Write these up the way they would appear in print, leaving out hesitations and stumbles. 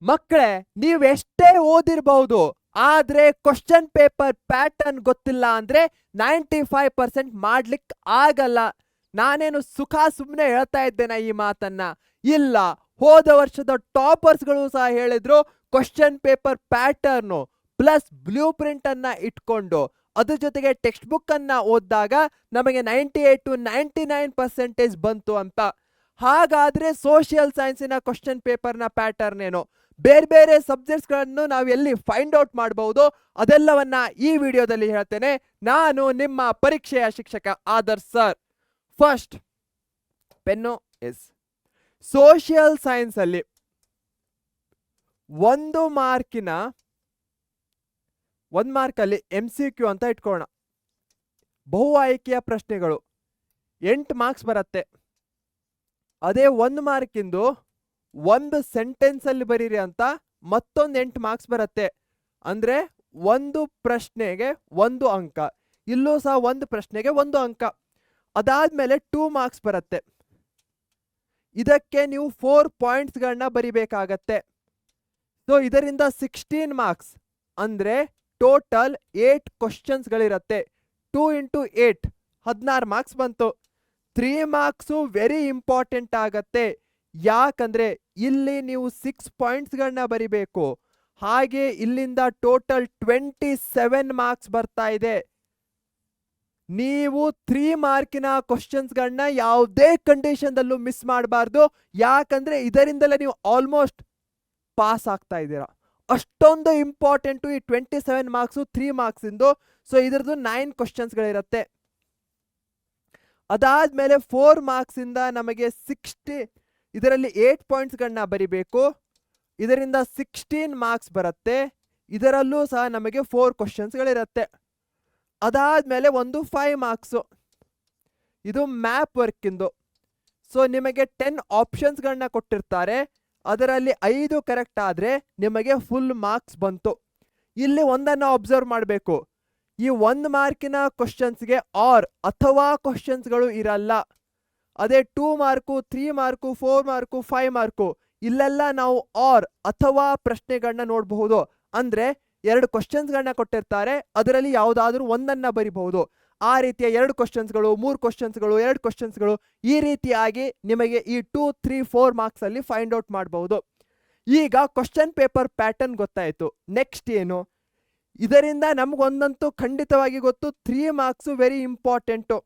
ಮಕ್ಕಳೇ, ನೀವೆಷ್ಟೇ ಓದಿರಬಹುದು, ಆದ್ರೆ question paper pattern ಗೊತ್ತಿಲ್ಲ ಅಂದ್ರೆ 95% ಮಾಡ್ಲಿಕ್ಕೆ ಆಗಲ್ಲ. ನಾನೇನು ಸುಮ್ನೆ ಹೇಳ್ತಾ ಇದ್ದೇನೆ ಈ ಮಾತನ್ನ? ಇಲ್ಲ, ಹೋದ ವರ್ಷದ ಟಾಪರ್ಸ್ಗಳು ಸಹ ಹೇಳಿದ್ರು question paper pattern plus blue print ಅನ್ನ ಇಟ್ಕೊಂಡು ಅದ್ರ ಜೊತೆಗೆ ಟೆಕ್ಸ್ಟ್ ಬುಕ್ ಅನ್ನ ಓದಿದಾಗ ನಮಗೆ 98 to 99% ಬಂತು ಅಂತ. ಹಾಗಾದ್ರೆ ಸೋಷಿಯಲ್ ಸೈನ್ಸಿನ ಕ್ವಶನ್ ಪೇಪರ್ನ ಪ್ಯಾಟರ್ನ್ ಏನು, ಬೇರೆ ಬೇರೆ ಸಬ್ಜೆಕ್ಟ್ಸ್ಗಳನ್ನು ನಾವು ಎಲ್ಲಿ ಫೈಂಡ್ ಔಟ್ ಮಾಡಬಹುದು, ಅದೆಲ್ಲವನ್ನ ಈ ವಿಡಿಯೋದಲ್ಲಿ ಹೇಳ್ತೇನೆ. ನಾನು ನಿಮ್ಮ ಪರೀಕ್ಷೆಯ ಶಿಕ್ಷಕ ಆದರ್ಶ್ ಸರ್. ಫಸ್ಟ್ ಪೆನ್ನು ಎಸ್. ಸೋಷಿಯಲ್ ಸೈನ್ಸ್ ಅಲ್ಲಿ 1 ಮಾರ್ಕಲ್ಲಿ MCQ ಅಂತ ಇಟ್ಕೊಳ್ಳೋಣ. ಬಹು ಆಯ್ಕೆಯ ಪ್ರಶ್ನೆಗಳು 8 ಮಾರ್ಕ್ಸ್ ಬರುತ್ತೆ. ಅದೇ 1 ಮಾರ್ಕಿಂದು ಒಂದು ಸೆಂಟೆನ್ಸ್ ಅಲ್ಲಿ ಬರೀರಿ ಅಂತ ಮತ್ತೊಂದು 8 ಮಾರ್ಕ್ಸ್ ಬರುತ್ತೆ. ಅಂದ್ರೆ ಒಂದು ಪ್ರಶ್ನೆಗೆ 1 ಅಂಕ, ಇಲ್ಲೂ ಸಹ ಒಂದು ಪ್ರಶ್ನೆಗೆ 1 ಅಂಕ. ಅದಾದ್ಮೇಲೆ 2 ಮಾರ್ಕ್ಸ್ ಬರುತ್ತೆ. ಇದಕ್ಕೆ ನೀವು 4 ಪಾಯಿಂಟ್ಸ್ಗಳನ್ನ ಬರಿಬೇಕಾಗತ್ತೆ. ಸೊ ಇದರಿಂದ 16 ಮಾರ್ಕ್ಸ್, ಅಂದ್ರೆ ಟೋಟಲ್ 8 ಕ್ವಶನ್ಸ್ಗಳಿರತ್ತೆ. 2 into 8 16 ಮಾರ್ಕ್ಸ್ ಬಂತು. 3 ಮಾರ್ಕ್ಸು ವೆರಿ ಇಂಪಾರ್ಟೆಂಟ್ ಆಗತ್ತೆ. ಯಾಕಂದ್ರೆ ಇಲ್ಲಿ ನೀವು 6 ಪಾಯಿಂಟ್ಸ್ಗಳನ್ನ ಬರಿಬೇಕು. ಹಾಗೆ ಇಲ್ಲಿಂದ ಟೋಟಲ್ 27 ಮಾರ್ಕ್ಸ್ ಬರ್ತಾ ಇದೆ. ನೀವು 3 ಮಾರ್ಕಿನ ಕ್ವಶನ್ಸ್ಗಳನ್ನ ಯಾವುದೇ ಕಂಡೀಷನ್ದಲ್ಲೂ ಮಿಸ್ ಮಾಡಬಾರ್ದು. ಯಾಕಂದ್ರೆ ಇದರಿಂದಲೇ ನೀವು ಆಲ್ಮೋಸ್ಟ್ ಪಾಸ್ ಆಗ್ತಾ ಇದ್ದೀರಾ. ಅಷ್ಟೊಂದು ಇಂಪಾರ್ಟೆಂಟು ಈ 27 ಮಾರ್ಕ್ಸು 3 ಮಾರ್ಕ್ಸ್ ಇಂದು. ಸೊ ಇದ್ರದ್ದು 9 ಕ್ವಶನ್ಸ್ಗಳಿರುತ್ತೆ. ಅದಾದ್ಮೇಲೆ 4 ಮಾರ್ಕ್ಸ್ ಇಂದ ನಮಗೆ 60, ಇದರಲ್ಲಿ 8 ಪಾಯಿಂಟ್ಸ್ಗಳನ್ನ ಬರಿಬೇಕು. ಇದರಿಂದ 16 ಮಾರ್ಕ್ಸ್ ಬರುತ್ತೆ. ಇದರಲ್ಲೂ ಸಹ ನಮಗೆ 4 ಕ್ವಶನ್ಸ್ಗಳಿರುತ್ತೆ. ಅದಾದ್ಮೇಲೆ ಒಂದು 5 ಮಾರ್ಕ್ಸು, ಇದು ಮ್ಯಾಪ್ ವರ್ಕಿಂದು. ಸೊ ನಿಮಗೆ 10 ಆಪ್ಷನ್ಸ್ಗಳನ್ನ ಕೊಟ್ಟಿರ್ತಾರೆ. ಅದರಲ್ಲಿ 5 ಕರೆಕ್ಟ್ ಆದರೆ ನಿಮಗೆ ಫುಲ್ ಮಾರ್ಕ್ಸ್ ಬಂತು. ಇಲ್ಲಿ ಒಂದನ್ನು ಅಬ್ಸರ್ವ್ ಮಾಡಬೇಕು, ಈ 1 ಮಾರ್ಕಿನ ಕ್ವಶನ್ಸ್ಗೆ ಆರ್ ಅಥವಾ ಕ್ವಶನ್ಸ್ಗಳು ಇರಲ್ಲ. ಅದೇ 2 ಮಾರ್ಕು, 3 ಮಾರ್ಕು, 4 ಮಾರ್ಕು, 5 ಮಾರ್ಕು ಇಲ್ಲೆಲ್ಲ ನಾವು ಆರ್ ಅಥವಾ ಪ್ರಶ್ನೆಗಳನ್ನ ನೋಡಬಹುದು. ಅಂದ್ರೆ 2 ಕ್ವಶನ್ಸ್ಗಳನ್ನ ಕೊಟ್ಟಿರ್ತಾರೆ, ಅದರಲ್ಲಿ ಯಾವುದಾದ್ರೂ ಒಂದನ್ನ ಬರಿಬಹುದು. ಆ ರೀತಿಯ 2 ಕ್ವಶನ್ಸ್ಗಳು, 3 ಕ್ವಶನ್ಸ್ಗಳು, 2 ಕ್ವಶನ್ಸ್ಗಳು, ಈ ರೀತಿಯಾಗಿ ನಿಮಗೆ ಈ 2, 3, 4 ಮಾರ್ಕ್ಸ್ ಅಲ್ಲಿ ಫೈಂಡ್ ಔಟ್ ಮಾಡಬಹುದು. ಈಗ ಕ್ವಶನ್ ಪೇಪರ್ ಪ್ಯಾಟರ್ನ್ ಗೊತ್ತಾಯ್ತು. ನೆಕ್ಸ್ಟ್ ಏನು? ಇದರಿಂದ ನಮಗೊಂದಂತೂ ಖಂಡಿತವಾಗಿ ಗೊತ್ತು, 3 ಮಾರ್ಕ್ಸು ವೆರಿ ಇಂಪಾರ್ಟೆಂಟು.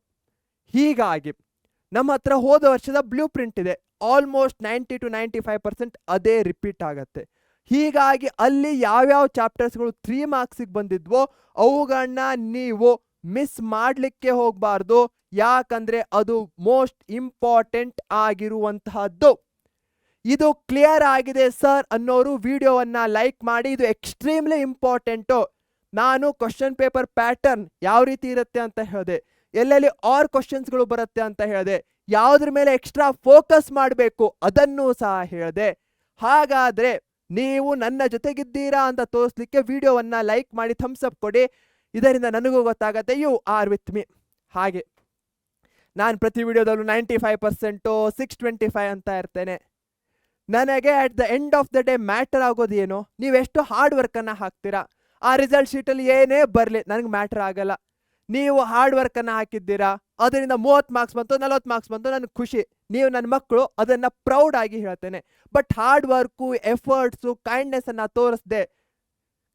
ಹೀಗಾಗಿ ನಮ್ಮ ಹತ್ರ ಹೋದ ವರ್ಷದ ಬ್ಲೂ ಪ್ರಿಂಟ್ ಇದೆ. ಆಲ್ಮೋಸ್ಟ್ 90 to 95% ಅದೇ ರಿಪೀಟ್ ಆಗತ್ತೆ. ಹೀಗಾಗಿ ಅಲ್ಲಿ ಯಾವ್ಯಾವ ಚಾಪ್ಟರ್ಸ್ಗಳು 3 ಮಾರ್ಕ್ಸಿಗೆ ಬಂದಿದ್ವೋ ಅವುಗಳನ್ನ ನೀವು ಮಿಸ್ ಮಾಡಲಿಕ್ಕೆ ಹೋಗಬಾರ್ದು. ಯಾಕಂದ್ರೆ ಅದು ಮೋಸ್ಟ್ ಇಂಪಾರ್ಟೆಂಟ್ ಆಗಿರುವಂತಹದ್ದು. ಇದು ಕ್ಲಿಯರ್ ಆಗಿದೆ ಸರ್ ಅನ್ನೋರು ವಿಡಿಯೋವನ್ನ ಲೈಕ್ ಮಾಡಿ. ಇದು ಎಕ್ಸ್ಟ್ರೀಮ್ಲಿ ಇಂಪಾರ್ಟೆಂಟು. ನಾನು ಕ್ವಶನ್ ಪೇಪರ್ ಪ್ಯಾಟರ್ನ್ ಯಾವ ರೀತಿ ಇರುತ್ತೆ ಅಂತ ಹೇಳಿದೆ, ಎಲ್ಲೆಲ್ಲಿ ಆರ್ ಕ್ವಶನ್ಸ್ಗಳು ಬರುತ್ತೆ ಅಂತ ಹೇಳಿದೆ, ಯಾವುದ್ರ ಮೇಲೆ ಎಕ್ಸ್ಟ್ರಾ ಫೋಕಸ್ ಮಾಡಬೇಕು ಅದನ್ನೂ ಸಹ ಹೇಳಿದೆ. ಹಾಗಾದ್ರೆ ನೀವು ನನ್ನ ಜೊತೆಗಿದ್ದೀರಾ ಅಂತ ತೋರಿಸ್ಲಿಕ್ಕೆ ವಿಡಿಯೋವನ್ನ ಲೈಕ್ ಮಾಡಿ ಥಮ್ಸ್ ಅಪ್ ಕೊಡಿ. ಇದರಿಂದ ನನಗೂ ಗೊತ್ತಾಗತ್ತೆ ಯು ಆರ್ ವಿತ್ ಮೀ. ಹಾಗೆ ನಾನು ಪ್ರತಿ ವಿಡಿಯೋದಲ್ಲೂ 95%, 625 ಅಂತ ಇರ್ತೇನೆ. ನನಗೆ at the end of the day matter ಆಗೋದು ಏನು, ನೀವೆಷ್ಟು ಹಾರ್ಡ್ ವರ್ಕನ್ನು ಹಾಕ್ತೀರಾ. ಆ ರಿಸಲ್ಟ್ ಶೀಟಲ್ಲಿ ಏನೇ ಬರಲಿ ನನಗೆ ಮ್ಯಾಟರ್ ಆಗಲ್ಲ. ನೀವು ಹಾರ್ಡ್ ವರ್ಕನ್ನು ಹಾಕಿದ್ದೀರಾ, ಅದರಿಂದ 30 ಮಾರ್ಕ್ಸ್ ಬಂತು, 40 ಮಾರ್ಕ್ಸ್ ಬಂತು, ನನಗೆ ಖುಷಿ. ನೀವು ನನ್ನ ಮಕ್ಕಳು, ಅದನ್ನು ಪ್ರೌಡ್ ಆಗಿ ಹೇಳ್ತೇನೆ. ಬಟ್ ಹಾರ್ಡ್ ವರ್ಕು, ಎಫರ್ಟ್ಸು, ಕೈಂಡ್ನೆಸ್ಸನ್ನು ತೋರಿಸ್ದೆ,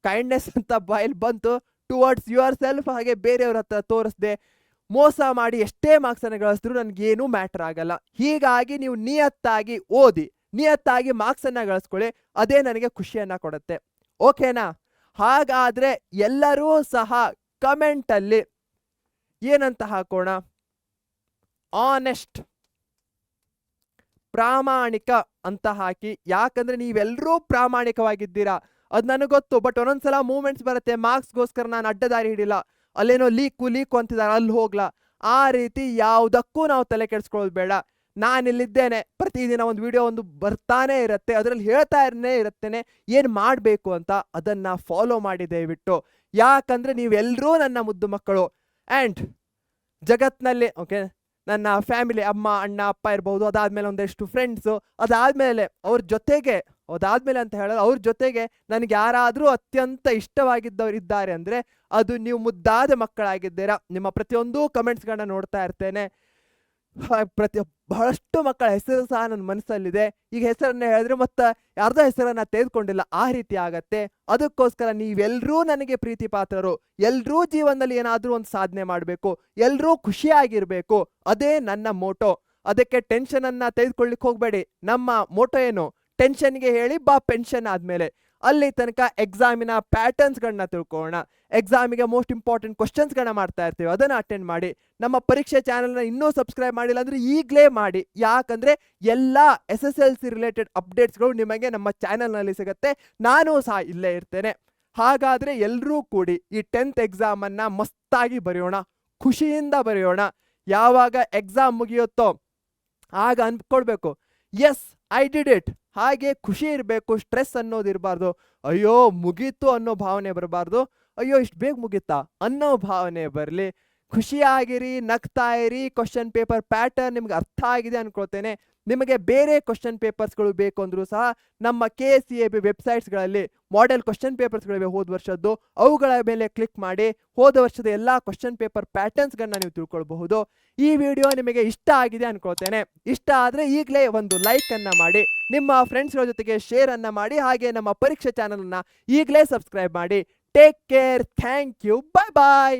ಕೈಂಡ್ನೆಸ್ ಅಂತ ಬಾಯಲ್ಲಿ ಬಂತು, ಟುವರ್ಡ್ಸ್ ಯುವರ್ ಸೆಲ್ಫ್, ಹಾಗೆ ಬೇರೆಯವ್ರ ಹತ್ರ ತೋರಿಸ್ದೆ ಮೋಸ ಮಾಡಿ ಎಷ್ಟೇ ಮಾರ್ಕ್ಸನ್ನು ಗಳಿಸಿದ್ರು ನನಗೇನೂ ಮ್ಯಾಟರ್ ಆಗಲ್ಲ. ಹೀಗಾಗಿ ನೀವು ನಿಯತ್ತಾಗಿ ಓದಿ, ನಿಯತ್ತಾಗಿ ಮಾರ್ಕ್ಸನ್ನು ಗಳಿಸ್ಕೊಳ್ಳಿ. ಅದೇ ನನಗೆ ಖುಷಿಯನ್ನು ಕೊಡುತ್ತೆ. ಓಕೆನಾ? ಹಾಗಾದರೆ ಎಲ್ಲರೂ ಸಹ ಕಮೆಂಟಲ್ಲಿ ಏನಂತ ಹಾಕೋಣ? ಆನೆಸ್ಟ್, ಪ್ರಾಮಾಣಿಕ ಅಂತ ಹಾಕಿ. ಯಾಕಂದ್ರೆ ನೀವೆಲ್ಲರೂ ಪ್ರಾಮಾಣಿಕವಾಗಿದ್ದೀರಾ, ಅದು ನನಗೆ ಗೊತ್ತು. ಬಟ್ ಒಂದೊಂದ್ಸಲ ಮೂಮೆಂಟ್ಸ್ ಬರುತ್ತೆ, ಮಾರ್ಕ್ಸ್ಗೋಸ್ಕರ ನಾನು ಅಡ್ಡದಾರಿ ಹಿಡಿಲ್ಲ, ಅಲ್ಲೇನೋ ಲೀಕು ಅಂತಿದ್ದಾರೆ, ಅಲ್ಲಿ ಹೋಗ್ಲಾ. ಆ ರೀತಿ ಯಾವುದಕ್ಕೂ ನಾವು ತಲೆ ಕೆಡಿಸ್ಕೊಳ್ಳೋದು ಬೇಡ. ನಾನಿಲ್ಲಿದ್ದೇನೆ, ಪ್ರತಿದಿನ ಒಂದು ವಿಡಿಯೋ ಒಂದು ಬರ್ತಾನೆ ಇರುತ್ತೆ, ಅದರಲ್ಲಿ ಹೇಳ್ತಾನೇ ಇರುತ್ತೇನೆ ಏನು ಮಾಡಬೇಕು ಅಂತ. ಅದನ್ನು ಫಾಲೋ ಮಾಡಿ ದಯವಿಟ್ಟು. ಯಾಕಂದರೆ ನೀವೆಲ್ಲರೂ ನನ್ನ ಮುದ್ದು ಮಕ್ಕಳು. ಆ್ಯಂಡ್ ಜಗತ್ನಲ್ಲಿ ಓಕೆ, ನನ್ನ ಫ್ಯಾಮಿಲಿ, ಅಮ್ಮ, ಅಣ್ಣ, ಅಪ್ಪ ಇರ್ಬೋದು, ಅದಾದಮೇಲೆ ಒಂದಷ್ಟು ಫ್ರೆಂಡ್ಸು, ಅದಾದಮೇಲೆ ಅವ್ರ ಜೊತೆಗೆ ಅದಾದ್ಮೇಲೆ ಅಂತ ಹೇಳೋದು ಅವ್ರ ಜೊತೆಗೆ ನನಗೆ ಯಾರಾದರೂ ಅತ್ಯಂತ ಇಷ್ಟವಾಗಿದ್ದವ್ರು ಇದ್ದಾರೆ ಅಂದರೆ ಅದು ನೀವು ಮುದ್ದಾದ ಮಕ್ಕಳಾಗಿದ್ದೀರಾ. ನಿಮ್ಮ ಪ್ರತಿಯೊಂದು ಕಮೆಂಟ್ಸ್ಗಳನ್ನ ನೋಡ್ತಾ ಇರ್ತೇನೆ. ಬಹಳಷ್ಟು ಮಕ್ಕಳ ಹೆಸರು ಸಹ ನನ್ನ ಮನಸ್ಸಲ್ಲಿದೆ. ಈಗ ಹೆಸರನ್ನ ಹೇಳಿದ್ರೆ ಮತ್ತೆ ಯಾರ್ದೋ ಹೆಸರನ್ನ ತೆಗೆದುಕೊಂಡಿಲ್ಲ, ಆ ರೀತಿ ಆಗತ್ತೆ. ಅದಕ್ಕೋಸ್ಕರ ನೀವೆಲ್ಲರೂ ನನಗೆ ಪ್ರೀತಿ ಪಾತ್ರರು. ಎಲ್ಲರೂ ಜೀವನದಲ್ಲಿ ಏನಾದರೂ ಒಂದು ಸಾಧನೆ ಮಾಡಬೇಕು, ಎಲ್ಲರೂ ಖುಷಿಯಾಗಿರ್ಬೇಕು. ಅದೇ ನನ್ನ ಮೋಟೋ. ಅದಕ್ಕೆ ಟೆನ್ಷನನ್ನು ತೆಗೆದುಕೊಳ್ಳಿಕ್ಕೆ ಹೋಗಬೇಡಿ. ನಮ್ಮ ಮೋಟೋ ಏನು? ಟೆನ್ಷನ್ಗೆ ಹೇಳಿ ಬಾ ಪೆನ್ಷನ್ ಆದಮೇಲೆ. ಅಲ್ಲಿ ತನಕ ಎಕ್ಸಾಮಿನ ಪ್ಯಾಟರ್ನ್ಸ್ಗಳನ್ನ ತಿಳ್ಕೊಳ್ಳೋಣ. ಎಕ್ಸಾಮಿಗೆ ಮೋಸ್ಟ್ ಇಂಪಾರ್ಟೆಂಟ್ ಕ್ವಶನ್ಸ್ಗಳನ್ನ ಮಾಡ್ತಾ ಇರ್ತೀವಿ, ಅದನ್ನು ಅಟೆಂಡ್ ಮಾಡಿ. ನಮ್ಮ ಪರೀಕ್ಷೆ ಚಾನಲ್ನ ಇನ್ನೂ ಸಬ್ಸ್ಕ್ರೈಬ್ ಮಾಡಿಲ್ಲ ಅಂದರೆ ಈಗಲೇ ಮಾಡಿ. ಯಾಕಂದರೆ ಎಲ್ಲ SSLC ರಿಲೇಟೆಡ್ ಅಪ್ಡೇಟ್ಸ್ಗಳು ನಿಮಗೆ ನಮ್ಮ ಚಾನಲ್ನಲ್ಲಿ ಸಿಗುತ್ತೆ. ನಾನು ಸಹ ಇಲ್ಲೇ ಇರ್ತೇನೆ. ಹಾಗಾದರೆ ಎಲ್ಲರೂ ಕೂಡಿ ಈ 10th ಎಕ್ಸಾಮನ್ನು ಮಸ್ತಾಗಿ ಬರೆಯೋಣ, ಖುಷಿಯಿಂದ ಬರೆಯೋಣ. ಯಾವಾಗ ಎಕ್ಸಾಮ್ ಮುಗಿಯುತ್ತೋ ಆಗ ಅಂದ್ಕೊಳ್ಬೇಕು, ಎಸ್ ಐ ಡಿಡ್ ಇಟ್. ಹಾಗೆ ಖುಷಿ ಇರಬೇಕು, ಸ್ಟ್ರೆಸ್ ಅನ್ನೋದು ಇರಬಾರ್ದು. ಅಯ್ಯೋ ಮುಗೀತು ಅನ್ನೋ ಭಾವನೆ ಬರಬಾರ್ದು. ಅಯ್ಯೋ ಇಷ್ಟು ಬೇಗ ಮುಗೀತಾ ಅನ್ನೋ ಭಾವನೆ ಬರಲಿ. ಖುಷಿಯಾಗಿರಿ, ನಗ್ತಾ ಇರಿ. ಕ್ವಶನ್ ಪೇಪರ್ ಪ್ಯಾಟರ್ನ್ ನಿಮ್ಗೆ ಅರ್ಥ ಆಗಿದೆ ಅನ್ಕೊಳ್ತೇನೆ. ನಿಮಗೆ ಬೇರೆ ಕ್ವಶನ್ ಪೇಪರ್ಸ್ಗಳು ಬೇಕು ಅಂದರೂ ಸಹ ನಮ್ಮ KCAB ವೆಬ್ಸೈಟ್ಸ್ಗಳಲ್ಲಿ ಮಾಡೆಲ್ ಕ್ವಶನ್ ಪೇಪರ್ಸ್ಗಳಿವೆ ಹೋದ ವರ್ಷದ್ದು. ಅವುಗಳ ಮೇಲೆ ಕ್ಲಿಕ್ ಮಾಡಿ ಹೋದ ವರ್ಷದ ಎಲ್ಲ ಕ್ವಶನ್ ಪೇಪರ್ ಪ್ಯಾಟರ್ನ್ಸ್ಗಳನ್ನ ನೀವು ತಿಳ್ಕೊಳ್ಬಹುದು. ಈ ವಿಡಿಯೋ ನಿಮಗೆ ಇಷ್ಟ ಆಗಿದೆ ಅನ್ಕೊಳ್ತೇನೆ. ಇಷ್ಟ ಆದರೆ ಈಗಲೇ ಒಂದು ಲೈಕನ್ನು ಮಾಡಿ, ನಿಮ್ಮ ಫ್ರೆಂಡ್ಸ್ಗಳ ಜೊತೆಗೆ ಶೇರನ್ನು ಮಾಡಿ, ಹಾಗೆ ನಮ್ಮ ಪರೀಕ್ಷೆ ಚಾನಲನ್ನು ಈಗಲೇ ಸಬ್ಸ್ಕ್ರೈಬ್ ಮಾಡಿ. Take care, thank you, bye bye.